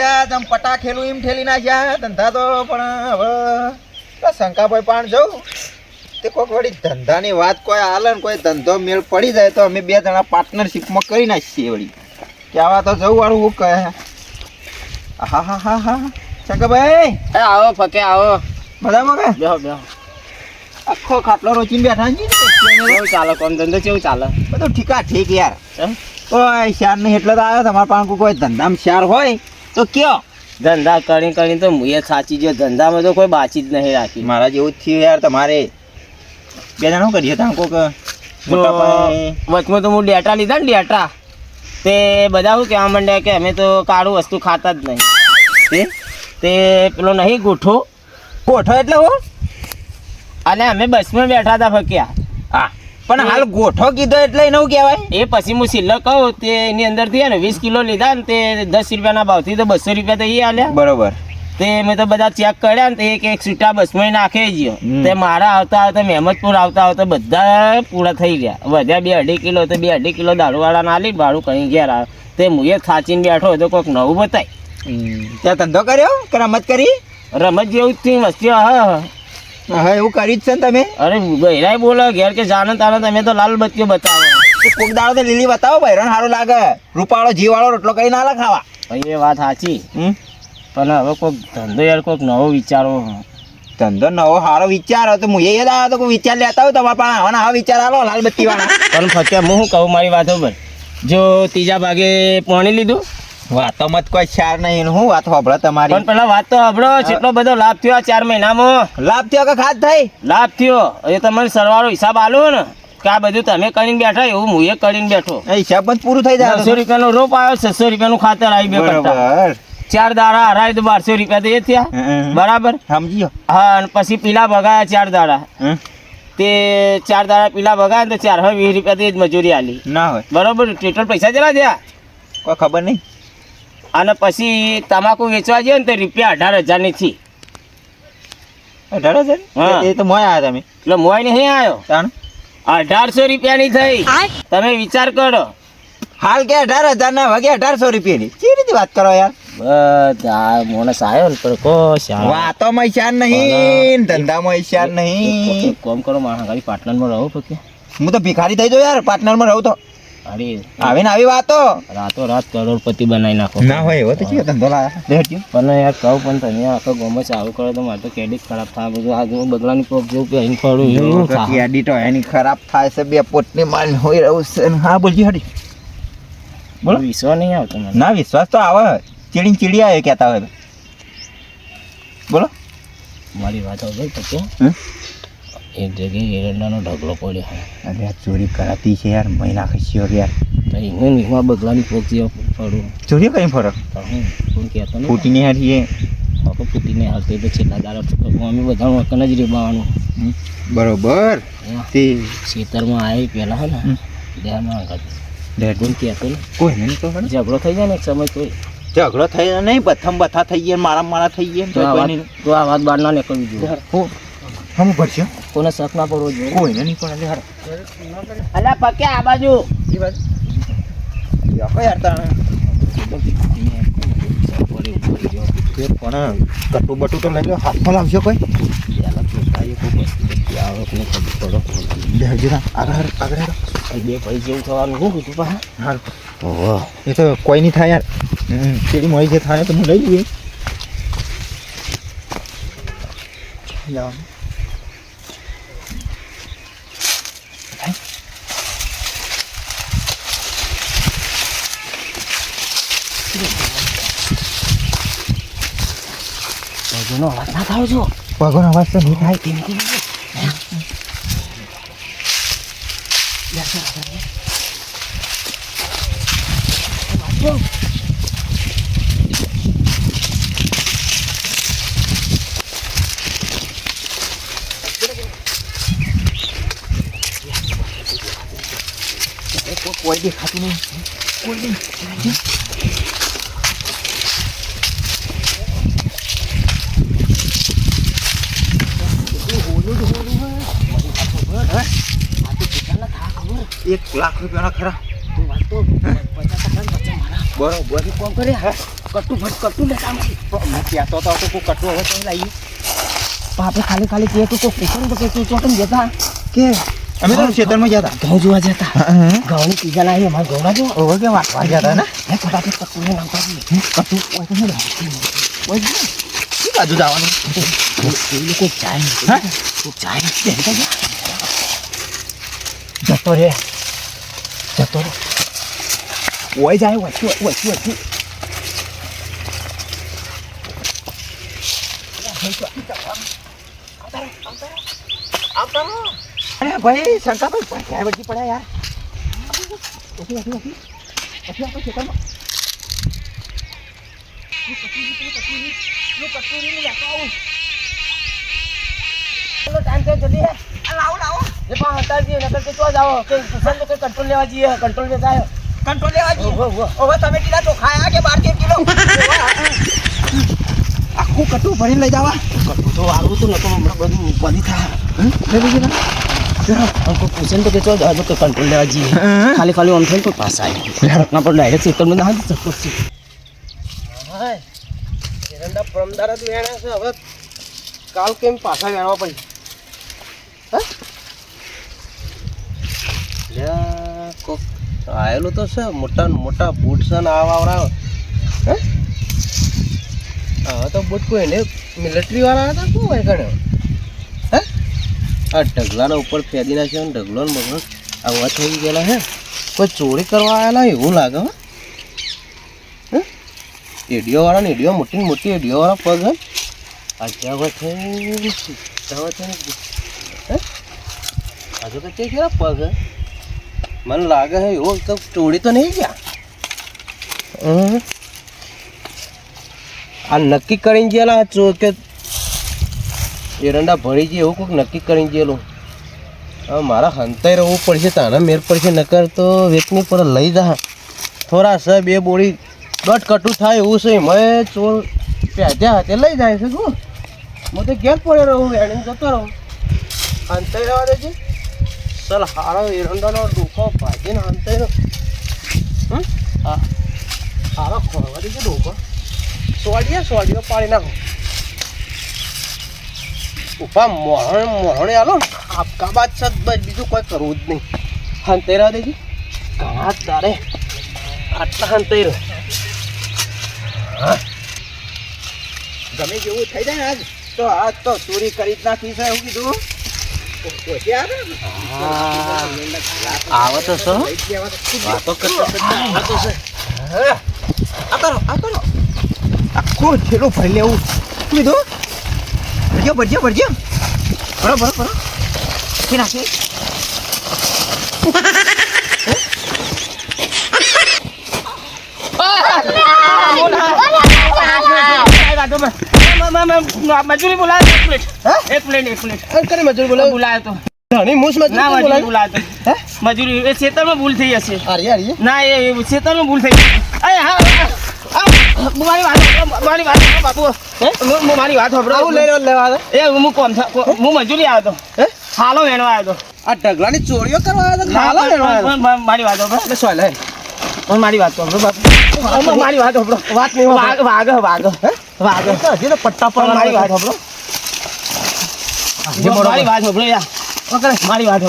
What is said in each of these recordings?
નાખ્યા તમે પટા ખેલું એમ ઠેલી નાખ્યા ધંધા તો પણ હવે શંકાભાઈ પણ જવું તે કોઈક વળી ધંધાની વાત કોઈ હાલે ને કોઈ ધંધો મેળ પડી જાય તો અમે બે જણા પાર્ટનરશિપમાં કરી નાખીએ વળી કે આવા તો જવું વાળું હું કહે હા હા હા હા શંકાભાઈ આવો ફકે આવો બધામાં કે બેહો બેહો આખો ખાટલો રોચીને બેઠા છીએ કેવું ચાલે કોમ ધંધો કેવું ચાલે બધું ઠીકા ઠીક યાર કોઈ શાર નહીં એટલે તો આવ્યો તમારા પાસે કોઈ ધંધામાં શાર હોય તો કયો ધંધા કરીને તો હું એ સાચી ગયો ધંધામાં તો કોઈ બાચી જ નહીં રાખી મારા જેવું જ થયું યાર તમારે બે જણા શું કરીએ ત્યાં કોઈક વચમાં તો હું ડેટા લીધા ને ડેટા તે બધા શું કહેવા માંડ્યા કે અમે તો કાળું વસ્તુ ખાતા જ નહીં તે પેલો નહીં ગોઠો ગોઠો એટલે હું અને અમે બસમાં બેઠા હતા ફક્યા હા પણ હાલ ગોઠો કીધો એટલે એને શું કહેવાય એ પછી હું સિલ્લર કહું તે એની અંદરથી ને 20 કિલો લીધા ને તે 10 રૂપિયાના ભાવથી તો 200 રૂપિયા તો એ આલ્યા બરોબર તે મેં તો બધા ચેક કર્યા ને તે એક છૂટા બસમાં નાખે ગયો તે મારા આવતા મહેમદપુર આવતા બધા પૂરા થઈ ગયા વધ્યા 2-2.5 કિલો તો 2-2.5 કિલો દારૂવાળા ના લી ભાડું કहीं ઘેર આવે તે હું એ થાચીને બેઠો તો કોઈક નવું બતાય ત્યાં ધંધો કર્યો કે રમત કરી રમત જેવું જ થઈ મસ્તી હા એવું કરી જ છે ને તમે અરે બહેરાય બોલો ઘેર કે જાણે તાને તમે તો લાલ બત્તીઓ બતાવો કોક દાડો તો લીલી બતાવો ભાઈ સારું લાગે રૂપાળો જીવાળો રોટલો કરી ના ખાવા ભાઈ એ વાત સાચી પણ હવે કોઈક ધંધો યાર કોઈક નવો વિચારો ધંધો નવો સારો વિચારો તો હું યાદ આવ્યો તો કોઈ વિચાર લેતા હોય તમારા પાસે હવે હા વિચાર આલો લાલ બત્તી વાળા પણ ફક્યા હું શું કહું મારી વાતો પર જો ત્રીજા ભાગે પાણી લીધું વાતો મત કોઈ ચાર નહીં હું વાત સાંભળો તમારી પણ પેલા વાત તો સાંભળો કેટલો બધો લાભ થયો આ 4 મહિનામાં લાભ થયો કે ખાત થઈ લાભ થયો એ તમને સરવાળો હિસાબ આલો ને કે આ બધું તમે કરીને બેઠા એવું હું એ કરીને બેઠો હિસાબ જ પૂરું થઈ જાય 200 રૂપિયાનો રોપ આવ્યો 600 રૂપિયાનું ખાતર આવી બે કટ્ટા 4 દાડા હરાય તો 1200 રૂપિયા તો એ થયા બરાબર સમજીયો હા અને પછી પીલા ભગાયા 4 દાડા તે 4 દાડા પીલા ભગાયા તો 420 રૂપિયા તો એ જ મજૂરી આલી ના હોય બરોબર ટોટલ પૈસા કેટલા થયા કોઈ ખબર નહીં અને પછી તમાકુ વેચવા જઈએ ને તો રૂપિયા 18,000 ની થી 18,000 એ તો મોય આવ્યા તમે એટલે મોય નહીં આવ્યો 1800 રૂપિયાની થઈ તમે વિચાર કરો હાલ કે 18,000 ના વાગે 1800 રૂપિયાની કેવી રીતે વાત કરો યાર બધા માણસ આવ્યો ને પર કો વાતોમાં ઈશાન નહીં ધંધામાં ઈશાન નહીં કોમ કરો મારા ખાલી પાર્ટનરમાં રહો તો કે હું તો ભિખારી થઈ જાઉં યાર પાર્ટનરમાં રહું તો અરે આવીને આવી વાતો રાતો રાત કરોડપતિ બનાવી નાખો ના હોય એવો તો કેવો ધંધો લાયા પણ યાર કહું પણ તમે આખો ગોમાં ચાલુ કરો તો મારે તો ક્રેડિટ ખરાબ થાય બધું આ બગલાની કોપ જેવું પહેરીને ફરું એવું ક્રેડિટ હોય એની ખરાબ થાય છે બે પોટની માલ હોય રહ્યું છે હા બોલજી હડી બોલો વિશ્વાસ નહીં આવતો મને ના વિશ્વાસ તો આવે ચીડી આવે કહેતા હોય બોલો મારી વાત હવે તો એક જગ્યાએ એરંડાનો ઢગલો પડ્યો અરે આ ચોરી કરાતી છે યાર મહિના ખસ્યો યાર હું નીકળવા બગલાની કોક જેવો ફરું ચોરી કઈ ફરક કોણ કહેતો ને ફૂટીની હારીએ આખો ફૂટીને હાલતો તો છેલ્લા દાડા અમે બધા વકન જ રેબાવાનું બરોબર તે ખેતરમાં આવી પહેલાં હે ને ડેમાં આગળ કોણ કહેતો ને કોઈ નહીં તો ઝઘડો થઈ જાય ને એક સમય તો ઝઘડો થઈ નહીં બથા થઈ ગયા મારા થઈ ગયા તો આ વાત બહાર ના નીકળવી જોઈએ હમ ભરશે કોને શક ના પડવો જોઈએ કોઈને નહીં પણ હાર અલ્યા પકે આ બાજુ એ બાજુ યાર તાણે પણ કટુ બટુ તો લઈ લો હાથમાં લાવશો કોઈ આગળ બે પૈસા જેવું થવાનું શું કીધું પા હા એ તો કોઈ નહીં થાય યાર કેડી મળી જે થાય તો હું લઈ લઈએ પગનો અવાજ ના થાવ છો પગનો અવાજ તો નહીં થાય કોઈ દેખાતું નહીં કોઈ નહીં ₹1 લાખ ખરા બરોબર કોમ કરે હા કટુ લેતા હું કહેતો તો કોઈ કટુ હવે તો લાવીએ. આપણે ખાલી કે તું કોઈ પૂછો ને તો કે તું ચોટમ જતા કે અમે તો ખેતરમાં ગયા હતા. ઘઉં જોવા જતા ઘઉંની સીઝન આવી અમારે ઘઉં જો ઓવર કે વાટવા ગયા હતા ને. હે ફટાફટ કટુને નાખતા જઈએ કટુ ઓય તો નહીં ઓય શું બાજુ જવાનું? એ લોકો જાય હા? તું જાય જતો રે ઓય જાય વચ્ચે અરે ભાઈ શંકાભાઈ ક્યાં વળગી પડ્યા યાર? કંટ્રોલ લેવા જઈએ કંટ્રોલ લેતા આવ્યો કંટ્રોલ લેવા જઈએ. હવે તમે કીધા તો ખાયા કે 12 કિલો આખું કટું ભરીને લઈ જવા. કટું તો આવું તો નતો હમણાં બધું બધી થાય કોઈ પૂછે ને તો કે ચો જાજો કે કંટ્રોલ લેવા જઈએ ખાલી આમ થઈને કોઈ પાછા આવી ના પણ ડાયરેક્ટ ખેતરમાં ના હાલ ચક્કર છે એરંડા પરમદાર જ વેણ્યા છે હવે કાલ કેમ પાછા વેણવા પડી કોક આવેલું તો છે મોટા બૂટ છે ને આવડા હે હા તો બૂટ કોઈ ને મિલિટરી વાળા હતા શું હોય કણે હે આ ઢગલાના ઉપર ફેદી નાખ્યો ને ઢગલો ને બગલો આવા થઈ ગયેલા હે કોઈ ચોરી કરવા આવેલા એવું લાગે હે એડિયો વાળા ને એડિયો મોટી એડિયો વાળા પગ હે આજાવા થઈ હે આજુ તો કે કેવા પગ હે મને લાગે હે એવો તો ચોરી તો નહીં ગયા આ નક્કી કરીને ગયેલા કે એરંડા ભરી જાય એવું કોઈક નક્કી કરીને ગયેલું હવે મારા હંતાઈ રહેવું પડશે તાના મેર પડશે નકર તો વેચની પર લઈ જા થોડા સ બે બોડી દોઢ કટું થાય એવું છે મેં ચોર પ્યાદ્યા તે લઈ જાય છે શું હું તો ઘેર પડ્યો રહું એડીને જતો રહું હંતાઈ રહેવા દેજે ચાલ હારો એરંડાનો ડોકો ભાજીને હંતાઈ હા હારો ખોરવા દેજે ડોકો સોડિયો પાડી નાખો ઉભા મોહણે આલો ને આપકા બાદ સદ બસ બીજું કોઈ કરવું જ નહીં હંતેરા દેજી ઘણા તારે આટલા હંતેર ગમે જેવું થઈ જાય ને આજ તો ચોરી કરી જ નાખી છે એવું કીધું. આવે તો છો વાતો કરતા આવે તો છે આખું થેલું ભરી લેવું કીધું. ભરજો બરો કે નાખી મજૂરી બોલાય એક પ્લેટ કરે મજૂરી બોલાય તો ઘણી મૂસ મજૂરી બોલાય તો મજૂરી એ ખેતરમાં ભૂલ થઈ હશે ના એ ખેતરમાં ભૂલ થઈ મારી વાત બાપુ મારી વાત હું મજૂરી આવ્યો હતો હાલો વેણવા આવ્યો હતો આ ઢગલાની ચોરીઓ કરવા આવ્યો મારી વાત મારી વાત મારી વાત વાત નહીં વાઘ હજી તો પટ્ટા પર મારી વાત સાંભળો મારી વાત સાંભળો યાર મારી વાત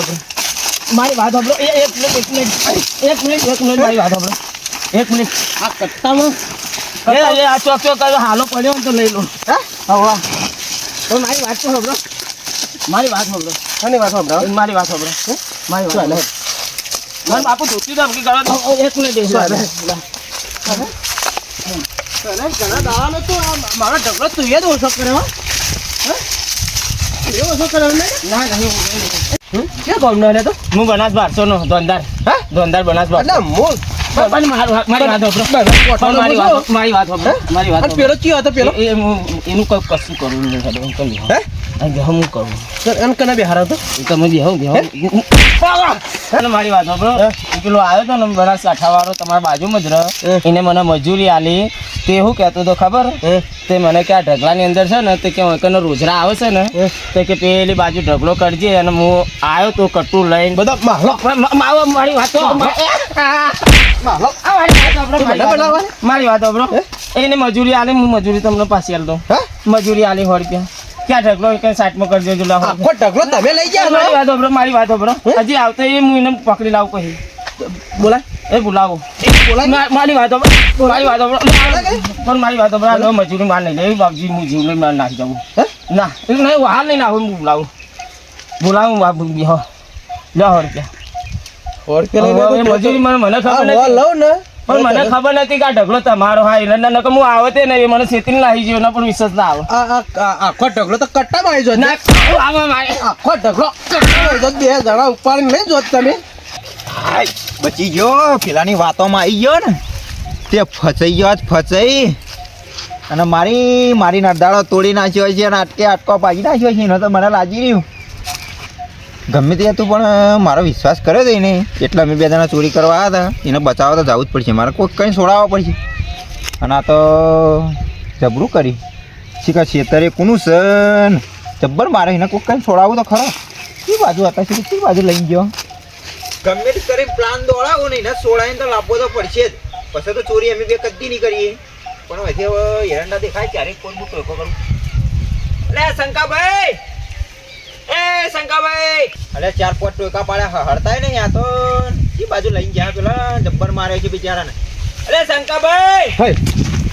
સાંભળો એક મિનિટ મારી વાત સાંભળો એક મિનિટ આ કટ્ટામાં આ ચોક કર્યો હાલો પડ્યો ને તો લઈ લો હા તો મારી વાત તો સાંભળો મારી વાત સાંભળો મારી વાત સાંભળો મારી બાપુ ધોતી તો એક મિનિટ ઘણા દાવાનો તો મારો ઢગલો તું એ જ ઓછો કર્યો એ ઓછો કર્યો ના ક્યાં ગામનો રે તો હું બનાસ 1200 નો ધોંધાર બનાસ 1200 મારી વાત પેલો ચિયો હતો પેલો એનું કઈ કશું કરવું નહીં હું કરું એમ કને બિહાર હતો તમે મારી વાત સાંભળો પેલો આવ્યો હતો ને બનાસ કાંઠાવાળો તમારા બાજુમાં જ રહ્યો એને મને મજૂરી આલી તે શું કહેતો હતો ખબર તે મને કે આ ઢગલાની અંદર છે ને તે કે રોજરા આવે છે ને તે કે પેલી બાજુ ઢગલો કરજે અને હું આવ્યો તો કટું લઈને બધો મારી વાત મારી વાત સાંભળો એને મજૂરી આલે, હું મજૂરી તમને પાછી આલ દઉં. હા મજૂરી આલી 100 રૂપિયા. ક્યાં ઢગલો કઈ 60 માં કરી દેજો. લાવો આખો ઢગલો તમે લઈ ગયા છો? મારી વાત હોભરો. હજી આવતો એ હું એને પકડી લાવું કહી. બોલાય એ બોલાવો. બોલાય મારી વાત હોભરો. મારી વાત હોભરો. પણ મારી વાત હોભરો. લો મજૂરી માર નહીં લે બાપજી, હું જીવ લઈ માર નાખી જાઉં. ના એ નહીં, હાલ નહીં નાખું. હું બોલાવું બાપુ. હો લો 100 રૂપિયા. મજૂરી મને ખબર નથી. લઉં ને પણ મને ખબર નથી કે આ ઢગલો તમારો. હા એટલે નકર હું આવતે નહીં, મને છેતી નાખી ગયો. એના પણ વિશ્વાસ ના આવે. આખો ઢગલો તો કટ્ટામાં આવી જો. ના આવે મારે. આખો ઢગલો કટ્ટામાં આવી જો. 2 જણા ઉપાડીને લઈ જો તમે. બચી ગયો. પેલાની વાતોમાં આવી ગયો ને તે ફસાઈ ગયો. ફસાઈ અને મારી નરદાળો તોડી નાખ્યો છે અને આટકો પાડી નાખ્યો છે. એનો તો મને લાગી રહ્યું. ગમે તે હતું પણ મારો વિશ્વાસ કર્યો હતો એને. એટલે અમે 2 જણા ચોરી કરવા આવ્યા હતા. એને બચાવવા તો જવું જ પડશે. મારે કોઈ કંઈ છોડાવવા પડશે. અને આ તો જબરું કરી શીખા છેતરે કોનું સન જબ્બર મારે. એને કોઈ કંઈ છોડાવવું તો ખરો. કઈ બાજુ હતા છે? કઈ બાજુ લઈ ગયો? ગમે તે કરી પ્લાન દોડાવો ને એને છોડાવીને તો લાવવો તો પડશે જ. પછી તો ચોરી અમે 2 કદી નહીં કરીએ. પણ હવે એરંડા દેખાય ક્યારેક કોઈ બુટ ટોકો કરું. અરે શંકાભાઈ, એ શંકાભાઈ, અરે 4-5 ટોકા પાડ્યા હડતાય નહીં. આ તો કઈ બાજુ લઈને ગયા? પેલા જબ્બર મારે છે બિચારાને. અરે શંકાભાઈ, હે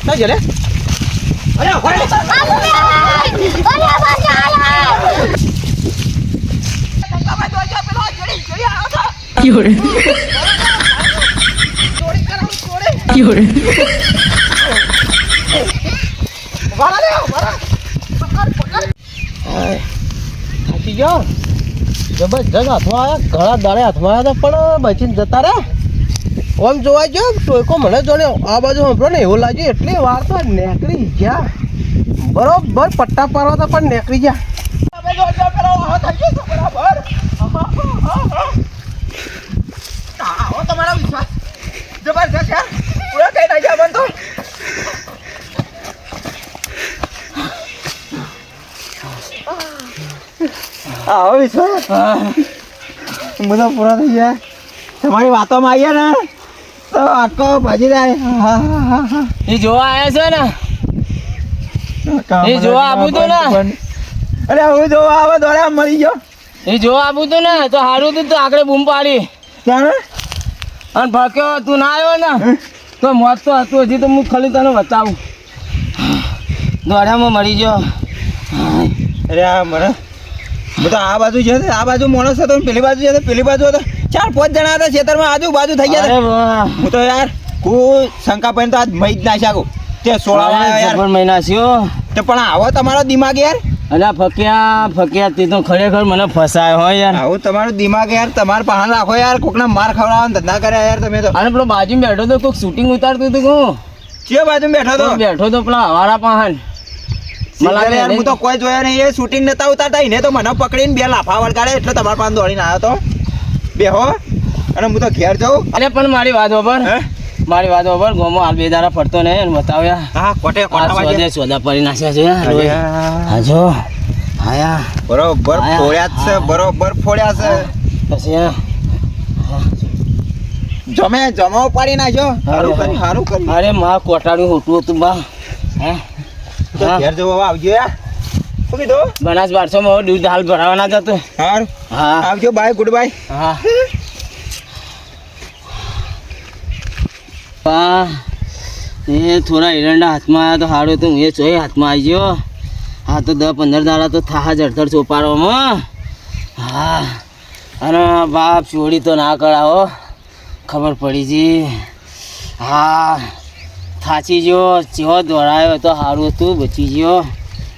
ના જરે. અરે હોય શંકાભાઈ તો જો પેલો જોડી આવો તો યોરે ચોરી કરાવ ચોરી યોરે વાળા લે વાળા પકડ થાકી ગયો. જબરજસ્ત હાથમાં આવ્યા. ઘણા દાડે હાથમાં આવ્યા હતા પણ બચીને જતા રહ્યા. આમ જોવા ગયો ટોયકો મને જોડે આ બાજુ સાંભળો ને એવું લાગ્યું. એટલી વાર તો નેકળી ગયા. બરોબર પટ્ટા પાડવા હતા પણ નેકળી ગયા. તમારો વિશ્વાસ જબરજસ્ત યાર. પૂરા કઈ નાખ્યા મને તો. આવો વિશ્વાસ બધા પૂરા થઈ ગયા. તમારી વાતોમાં આવીએ ને તો આટકો ભાજી જાય. એ જોવા આવ્યા છે ને, એ જોવા આવું તું ને. અરે હું જોવા આવે દોડ્યા મળી ગયો. એ જોવા આવું તું ને તો સારું હતું. તો આગળ બૂમ પાડી ક્યારે અને ભક્યો તું ના આવ્યો ને તો મોત તો હતું. હજી તો હું ખાલી તને બતાવું. દોડ્યામાં મળી ગયો. અરે આ મને બધા આ બાજુ છે. આ બાજુ માણસ હતો, પેલી બાજુ છે, પેલી બાજુ હતો. 4-5 જણા હતા ખેતરમાં આજુબાજુ થઈ ગયા. હું તો યાર કોઈ શંકા પણ તો આજ મહી જ ના શકું. તે 16 મહિના થયો તો પણ આવો તમારો દિમાગ યાર. અલ્યા ફક્યા તે તો ખરેખર મને ફસાયો હોય યાર. આવું તમારું દિમાગ યાર. તમારે પહાણ રાખો યાર. કોકના માર ખવડાવવાનો ધંધા કર્યા યાર તમે તો. અને પેલો બાજુ બેઠો તો કોઈક શૂટિંગ ઉતારતું હતું. હું કે બાજુ બેઠો તો પેલા હવારા પહાણ. યાર હું તો કોઈ જોયા નહીં. એ શૂટિંગ નતા ઉતારતા. એને તો મને પકડીને 2 લાફા વળગાડે. એટલે તમારા પાસે દોડીને આવ્યો તો. બેહો અને હું તો ઘેર જાઉં. અરે પણ મારી વાત ખબર, મારી વાત ખબર. ગોમો હાલ 2 દાડા ફરતો નહીં અને બતાવ્યા. હા કોટે કોટા સોદા પડી નાખ્યા છે. હા જો આયા બરોબર ફોડ્યા છે. બરોબર ફોડ્યા છે. પછી જમો પાડી નાખ્યો. સારું કરી. અરે માં કોટાડું હોટું હતું બા. હે ઘેર જવો આવજો યાર. શું કીધું? બનાસ 1200 માં દૂધ હાલ ભરાવાના જતું. સારું હા આવજો. Bye good bye. હા એ થોડા એરંડા હાથમાં આવ્યા તો સારું હતું. એ ચોય હાથમાં આવી ગયો. હા તો 10-15 દાડા તો થાહા જડતર ચોપાડવામાં. હા અને બાપ ચોરી તો ના કરાવો. ખબર પડી જી. હા થાચી ગયો. ચેવો દોડાયો તો સારું હતું. બચી ગયો.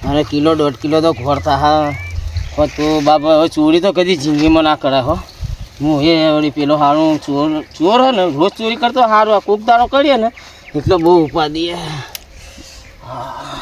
અને 1-1.5 કિલો તો ઘોર થા. તો બાપા હવે ચોરી તો કદી જિંદગીમાં ના કરાય હો. હું એ વળી પેલો સારું ચોર હે ને રોજ ચોરી કરતો સારું. આ કોક દાડો કરીએ ને એટલે બહુ ઉપાધિ. હા